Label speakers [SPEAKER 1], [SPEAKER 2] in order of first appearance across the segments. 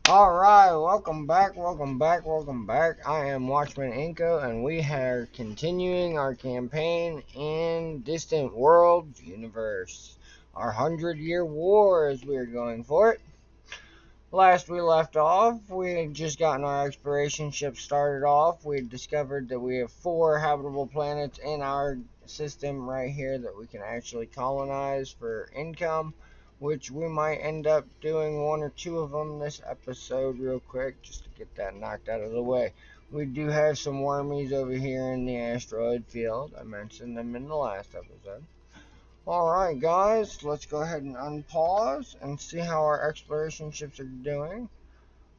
[SPEAKER 1] Alright, welcome back, welcome back, welcome back. I am Watchman Inko, and we are continuing our campaign in Distant Worlds Universe. Our 100-year war as we are going for it. Last we left off, we had just gotten our exploration ship started off. We had discovered that we have 4 habitable planets in our system right here that we can actually colonize for income, which we might end up doing 1 or 2 of them this episode real quick just to get that knocked out of the way. We do have some wormies over here in the asteroid field. I mentioned them in the last episode. Alright guys, let's go ahead and unpause and see how our exploration ships are doing.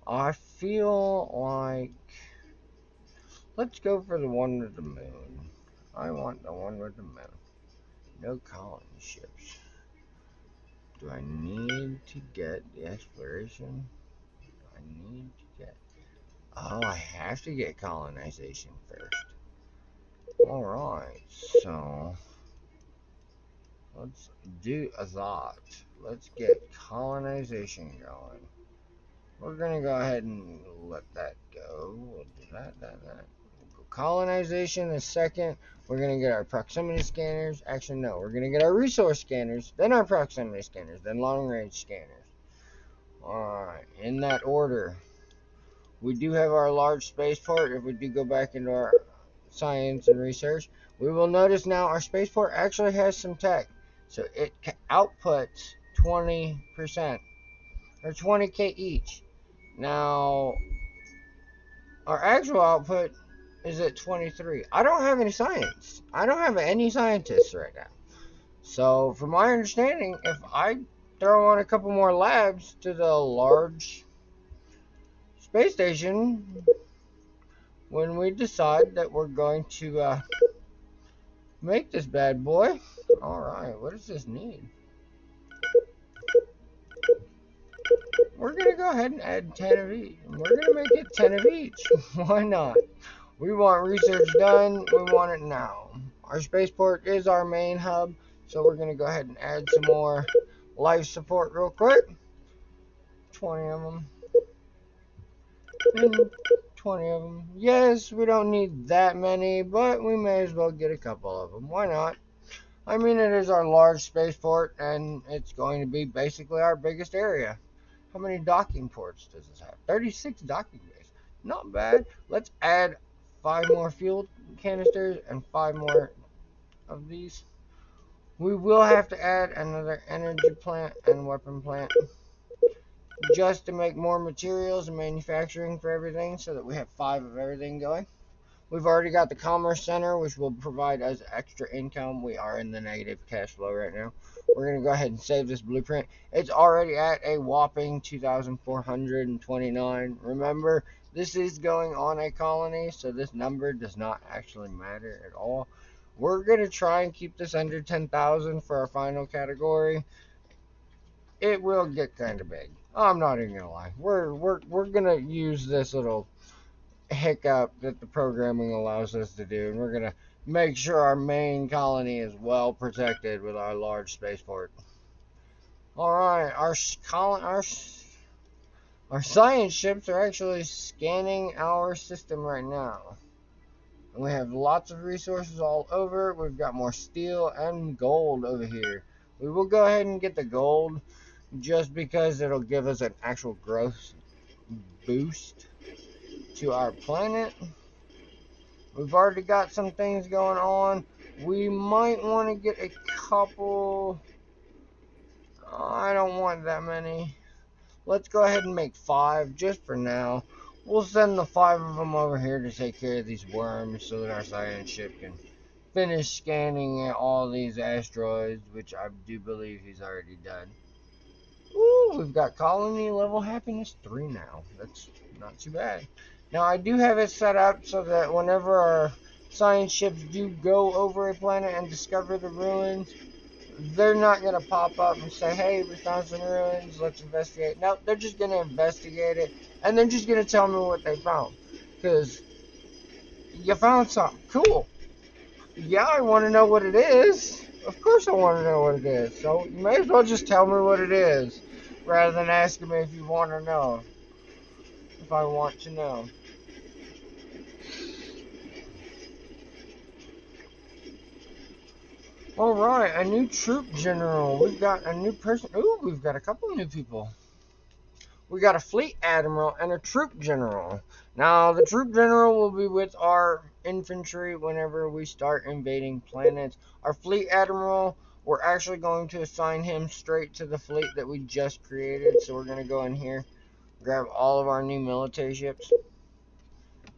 [SPEAKER 1] I feel like let's go for the one with the moon. I want the one with the moon. No colony ships. Do I need to get the exploration? I need to get... Oh, I have to get colonization first. Alright, so... let's do a thought. Let's get colonization going. We're gonna go ahead and let that go. We'll do that. Colonization is second. We're gonna get our proximity scanners. Actually, no, we're gonna get our resource scanners, then our proximity scanners, then long range scanners. Alright, in that order. We do have our large spaceport. If we do go back into our science and research, we will notice now our spaceport actually has some tech. So it outputs 20% or 20k each. Now, our actual output is at 23. I don't have any science. I don't have any scientists right now. So, from my understanding, if I throw on a couple more labs to the large space station, when we decide that we're going to make this bad boy. Alright, what does this need? We're going to go ahead and add 10 of each. We're going to make it 10 of each. Why not? We want research done. We want it now. Our spaceport is our main hub, so we're going to go ahead and add some more life support real quick. 20 of them. And 20 of them. Yes, we don't need that many, but we may as well get a couple of them. Why not? I mean, it is our large spaceport, and it's going to be basically our biggest area. How many docking ports does this have? 36 docking bays. Not bad. Let's add 5 more fuel canisters and 5 more of these. We will have to add another energy plant and weapon plant just to make more materials and manufacturing for everything so that we have 5 of everything going. We've already got the Commerce Center, which will provide us extra income. We are in the negative cash flow right now. We're going to go ahead and save this blueprint. It's already at a whopping 2,429. Remember, this is going on a colony, so this number does not actually matter at all. We're going to try and keep this under 10,000 for our final category. It will get kind of big. I'm not even going to lie. We're going to use this little hiccup that the programming allows us to do, and we're going to make sure our main colony is well protected with our large spaceport. Alright, our science ships are actually scanning our system right now. And we have lots of resources all over. We've got more steel and gold over here. We will go ahead and get the gold just because it'll give us an actual growth boost to our planet. We've already got some things going on. We might want to get a couple. I don't want that many. Let's go ahead and make 5 just for now. We'll send the 5 of them over here to take care of these worms so that our science ship can finish scanning all these asteroids, which I do believe he's already done. Ooh, we've got colony level happiness 3 now. That's not too bad. Now, I do have it set up so that whenever our science ships do go over a planet and discover the ruins, they're not going to pop up and say, hey, we found some ruins, let's investigate. No, they're just going to investigate it, and they're just going to tell me what they found. Because you found something. Cool. Yeah, I want to know what it is. Of course I want to know what it is. So you may as well just tell me what it is, rather than asking me if you want to know. if I want to know. Alright, a new troop general. We've got a new person. Ooh, we've got a couple new people. We got a fleet admiral and a troop general. Now, the troop general will be with our infantry whenever we start invading planets. Our fleet admiral, we're actually going to assign him straight to the fleet that we just created. So we're going to go in here, grab all of our new military ships.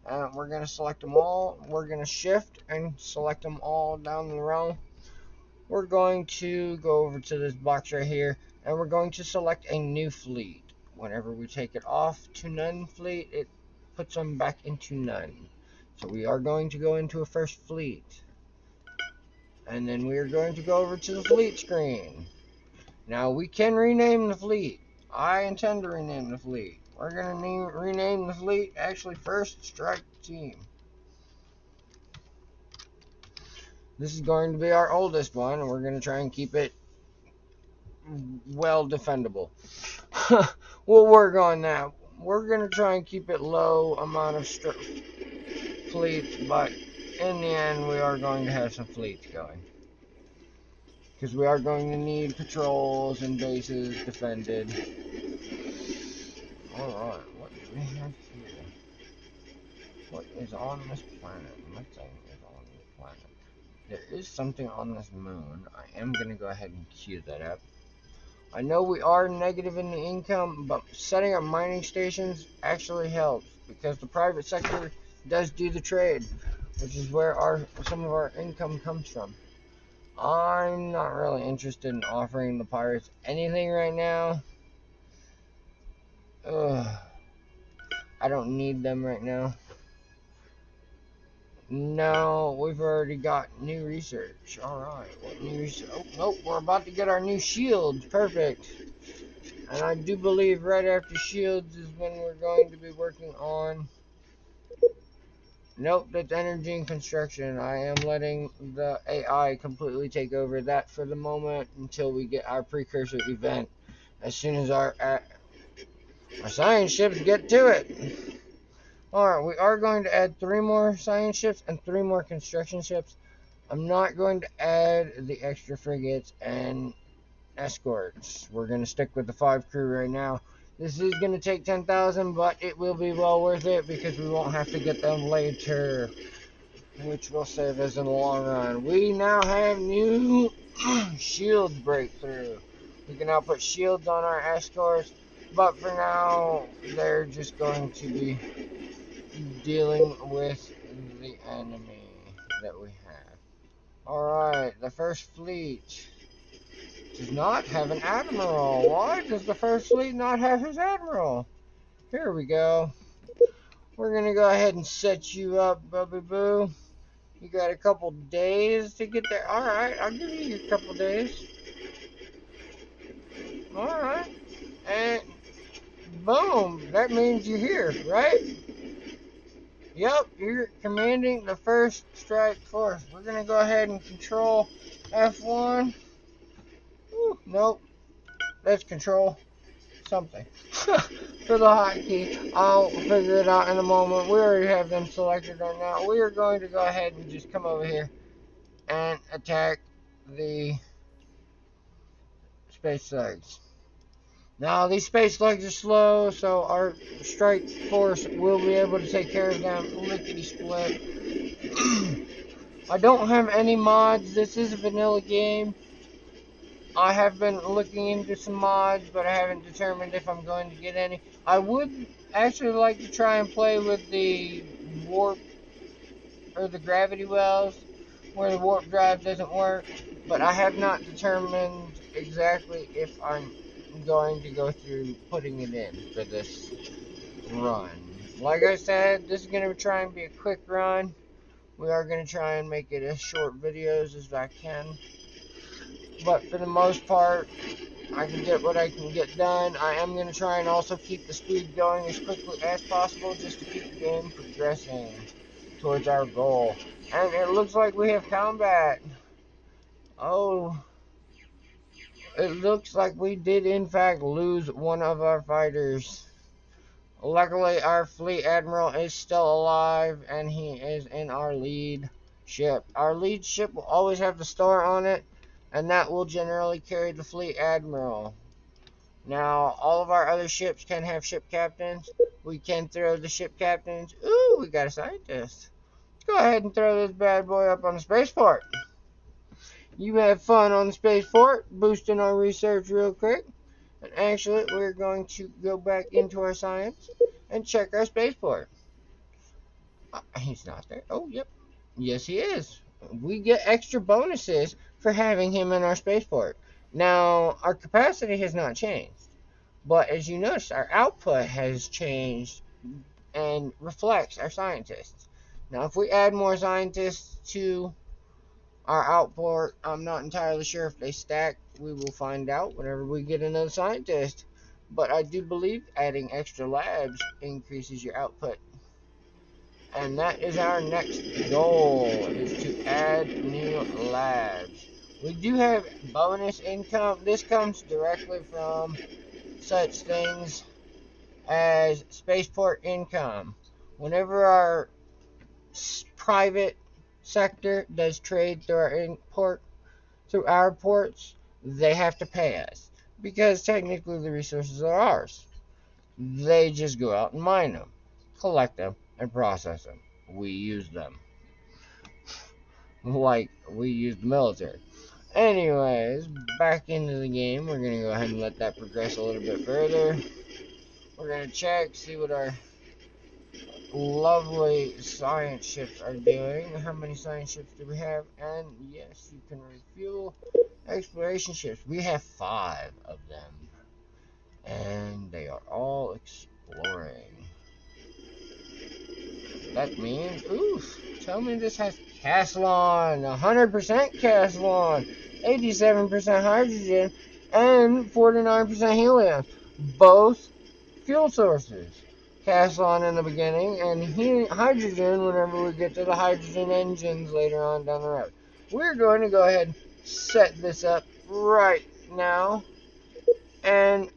[SPEAKER 1] We're going to select them all. We're going to shift and select them all down the row. We're going to go over to this box right here, and we're going to select a new fleet. Whenever we take it off to none fleet, it puts them back into none. So we are going to go into a first fleet. And then we are going to go over to the fleet screen. Now we can rename the fleet. I intend to rename the fleet. We're going to rename the fleet actually First Strike Team. This is going to be our oldest one, and we're going to try and keep it well defendable. We'll work on that. We're going to try and keep it low amount of fleets, but in the end we are going to have some fleets going. Because we are going to need patrols and bases defended. Alright, what do we have here? What is on this planet? Nothing is on this planet. There is something on this moon. I am going to go ahead and queue that up. I know we are negative in the income, but setting up mining stations actually helps because the private sector does do the trade, which is where some of our income comes from. I'm not really interested in offering the pirates anything right now. I don't need them right now. No, we've already got new research. Alright, what new research? Oh, nope, we're about to get our new shields. Perfect. And I do believe right after shields is when we're going to be working on... Nope, that's energy and construction. I am letting the AI completely take over that for the moment until we get our precursor event. As soon as our science ships get to it. Alright, we are going to add 3 more science ships and 3 more construction ships. I'm not going to add the extra frigates and escorts. We're going to stick with the 5 crew right now. This is going to take 10,000, but it will be well worth it because we won't have to get them later, which will save us in the long run. We now have new shields breakthrough. We can now put shields on our escorts, but for now, they're just going to be dealing with the enemy that we have. Alright, the first fleet does not have an admiral. Why does the first fleet not have his admiral? Here we go. We're going to go ahead and set you up, Bubby Boo. You got a couple days to get there. Alright, I'll give you a couple days. Alright. And boom, that means you're here, right? Yep, you're commanding the First Strike Force. We're going to go ahead and control F1. Ooh, nope. Let's control something. For the hotkey, I'll figure it out in a moment. We already have them selected right now. We are going to go ahead and just come over here and attack the space slugs. Now, these space slugs are slow, so our strike force will be able to take care of them lickety-split. I don't have any mods. This is a vanilla game. I have been looking into some mods, but I haven't determined if I'm going to get any. I would actually like to try and play with the warp or the gravity wells where the warp drive doesn't work, but I have not determined exactly if I'm going to go through putting it in for this run. Like I said, this is going to try and be a quick run. We are going to try and make it as short videos as I can. But for the most part, I can get what I can get done. I am going to try and also keep the speed going as quickly as possible just to keep the game progressing towards our goal. And it looks like we have combat. Oh, it looks like we did in fact lose one of our fighters. Luckily, our fleet admiral is still alive, and he is in our lead ship. Our lead ship will always have the star on it, and that will generally carry the fleet admiral. Now, all of our other ships can have ship captains. We can throw the ship captains. Ooh, we got a scientist. Let's go ahead and throw this bad boy up on the spaceport. You have fun on the spaceport, boosting our research real quick. And actually, we're going to go back into our science and check our spaceport. He's not there. Oh, yep. Yes, he is. We get extra bonuses for having him in our spaceport. Now, our capacity has not changed. But as you notice, our output has changed and reflects our scientists. Now, if we add more scientists to our output, I'm not entirely sure if they stack. We will find out whenever we get another scientist. But I do believe adding extra labs increases your output. And that is our next goal, is to add new labs. We do have bonus income. This comes directly from such things as spaceport income. Whenever our private sector does trade through our ports, they have to pay us because technically the resources are ours. They just go out and mine them, collect them, and process them. We use them like we use the military. Anyways, back into the game. We're gonna go ahead and let that progress a little bit further. We're gonna check, see what our lovely science ships are doing. How many science ships do we have? And yes, you can refuel exploration ships. We have 5 of them, and they are all exploring. That means, oof, tell me this has Caslon, 100% Caslon, 87% hydrogen, and 49% helium. Both fuel sources. Caslon in the beginning, and hydrogen whenever we get to the hydrogen engines later on down the road. We're going to go ahead and set this up right now. And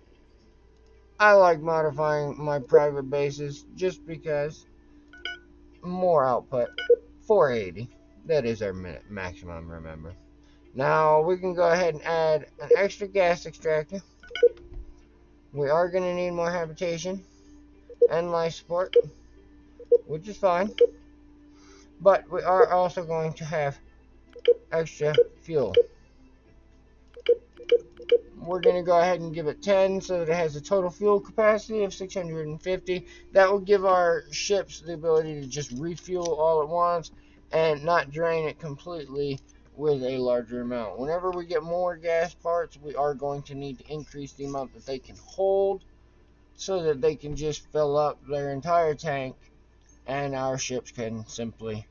[SPEAKER 1] I like modifying my private bases just because more output. 480. That is our maximum, remember. Now we can go ahead and add an extra gas extractor. We are going to need more habitation and life support, which is fine. But we are also going to have extra fuel. We're going to go ahead and give it 10 so that it has a total fuel capacity of 650. That will give our ships the ability to just refuel all at once and not drain it completely with a larger amount. Whenever we get more gas parts, we are going to need to increase the amount that they can hold so that they can just fill up their entire tank and our ships can simply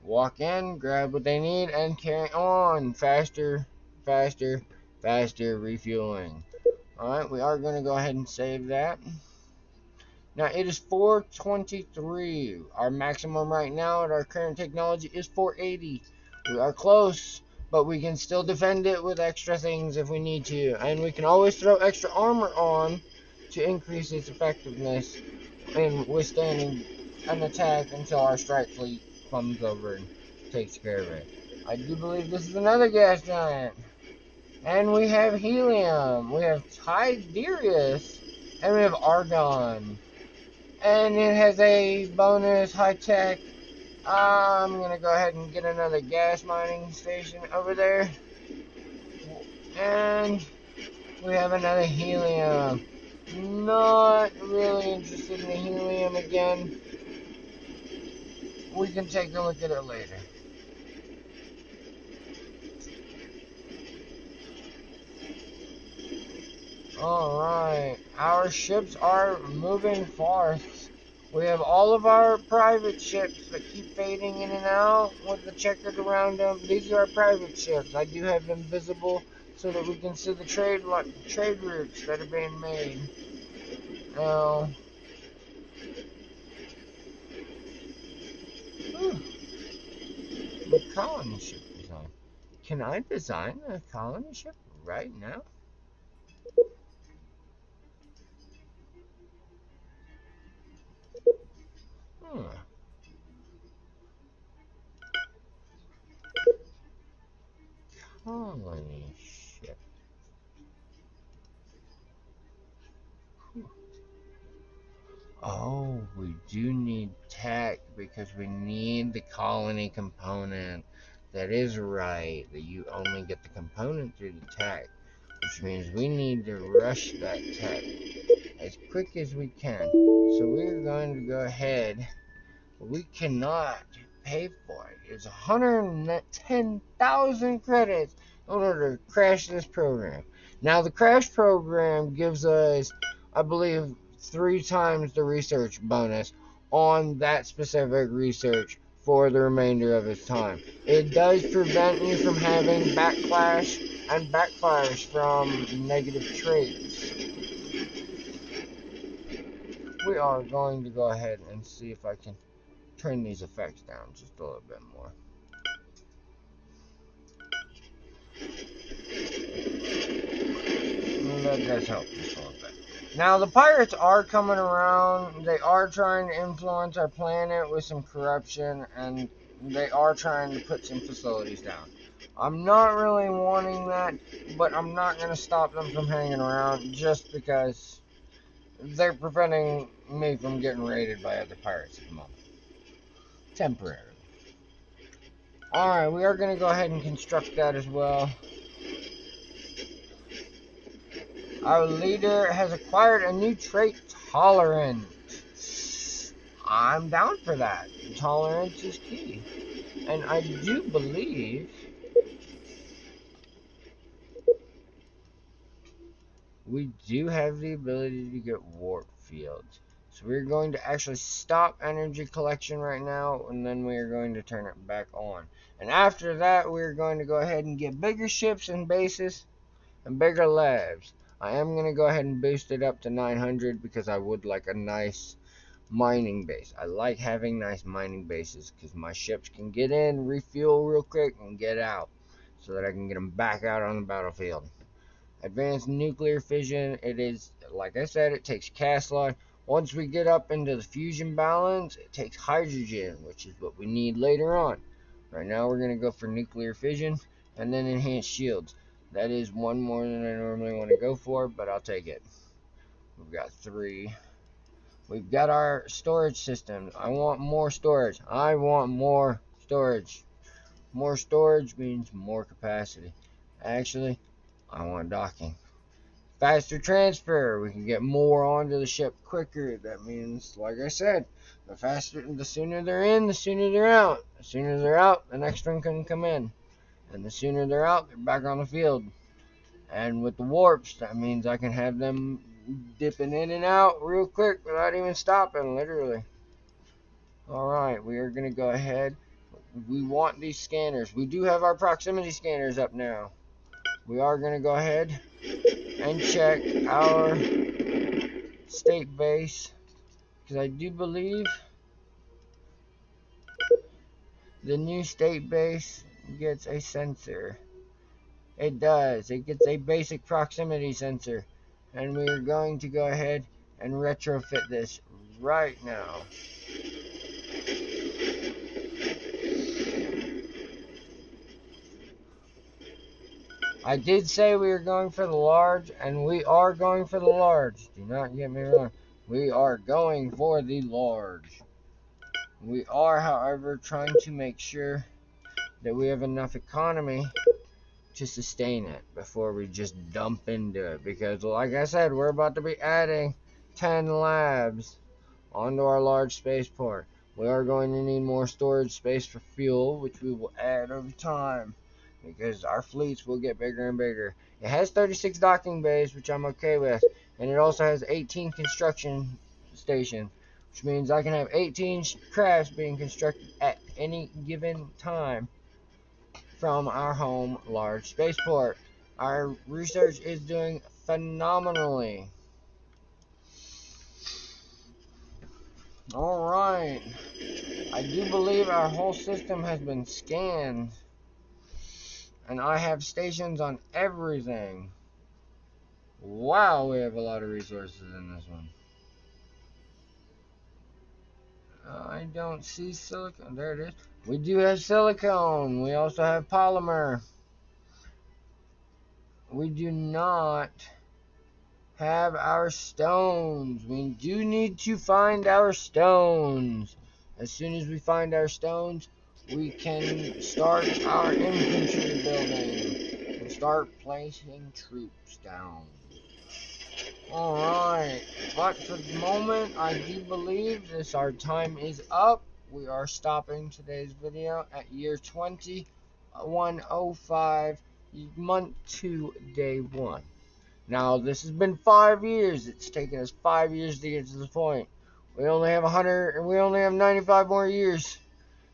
[SPEAKER 1] walk in, grab what they need, and carry on. Faster, faster, faster refueling. Alright, we are going to go ahead and save that. Now, it is 423. Our maximum right now at our current technology is 480. We are close, but we can still defend it with extra things if we need to. And we can always throw extra armor on to increase its effectiveness in withstanding an attack until our strike fleet comes over and takes care of it. I do believe this is another gas giant. And we have helium. We have Tiberius. And we have argon. And it has a bonus high-tech. I'm going to go ahead and get another gas mining station over there. And we have another helium. Not really interested in the helium again. We can take a look at it later. Alright, our ships are moving forth. We have all of our private ships that keep fading in and out with the checkered around them. These are our private ships. I do have them visible so that we can see the trade routes that are being made. Now, the colony ship design. Can I design a colony ship right now? colony ship. Oh, we do need tech because we need the colony component. That is right, that you only get the component through the tech, which means we need to rush that tech as quick as we can. So we're going to go ahead. We cannot pay for it. It's 110,000 credits in order to crash this program. Now, the crash program gives us, I believe, 3 times the research bonus on that specific research for the remainder of its time. It does prevent you from having backlash and backfires from negative traits. We are going to go ahead and see if I can turn these effects down just a little bit more. That does help just a little bit. Now, the pirates are coming around. They are trying to influence our planet with some corruption, and they are trying to put some facilities down. I'm not really wanting that, but I'm not going to stop them from hanging around just because they're preventing me from getting raided by other pirates at the moment. Temporarily. Alright, we are going to go ahead and construct that as well. Our leader has acquired a new trait, tolerant. I'm down for that. Tolerance is key. And I do believe we do have the ability to get warp fields. So we're going to actually stop energy collection right now, and then we are going to turn it back on. And after that, we're going to go ahead and get bigger ships and bases and bigger labs. I am going to go ahead and boost it up to 900 because I would like a nice mining base. I like having nice mining bases because my ships can get in, refuel real quick, and get out so that I can get them back out on the battlefield. Advanced nuclear fission, it is, like I said, it takes Caslon. Once we get up into the fusion balance, it takes hydrogen, which is what we need later on. Right now we're going to go for nuclear fission and then enhanced shields. That is one more than I normally want to go for, but I'll take it. We've got 3. We've got our storage system. I want more storage. I want more storage. More storage means more capacity. Actually, I want docking. Faster transfer. We can get more onto the ship quicker. That means, like I said, the sooner they're in, the sooner they're out. The sooner they're out, the next one can come in. And the sooner they're out, they're back on the field. And with the warps, that means I can have them dipping in and out real quick without even stopping, literally. Alright, we are going to go ahead. We want these scanners. We do have our proximity scanners up now. We are going to go ahead and check our state base, because I do believe the new state base gets a sensor. It does. It gets a basic proximity sensor. And we're going to go ahead and retrofit this right now. I did say we were going for the large, and we are going for the large. Do not get me wrong. We are going for the large. We are, however, trying to make sure that we have enough economy to sustain it before we just dump into it. Because, like I said, we're about to be adding 10 labs onto our large spaceport. We are going to need more storage space for fuel, which we will add over time, because our fleets will get bigger and bigger. It has 36 docking bays, which I'm okay with, and it also has 18 construction stations, which means I can have 18 crafts being constructed at any given time from our home large spaceport. Our research is doing phenomenally. Alright, I do believe our whole system has been scanned, and I have stations on everything. Wow, we have a lot of resources in this one. I don't see silicone. There it is. We do have silicone. We also have polymer. we do not have our stones. We do need to find our stones. As soon as we find our stones, we can start our infantry building and start placing troops down. Alright, but for the moment, I do believe our time is up. We are stopping today's video at year 2105, month 2, day 1. Now, this has been 5 years. It's taken us 5 years to get to this point. We only have 95 more years.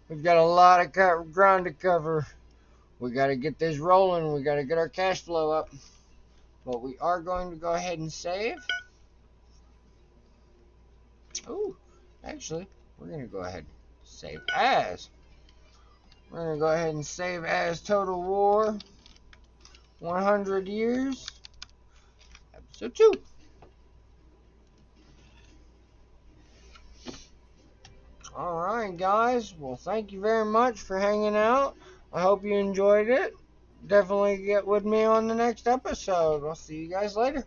[SPEAKER 1] We've got a lot of ground to cover. We got to get this rolling. We got to get our cash flow up. But we are going to go ahead and save. Oh, actually, we're going to go ahead and save as. We're going to go ahead and save as Total War 100 years, episode 2. Alright, guys. Well, thank you very much for hanging out. I hope you enjoyed it. Definitely get with me on the next episode. I'll see you guys later.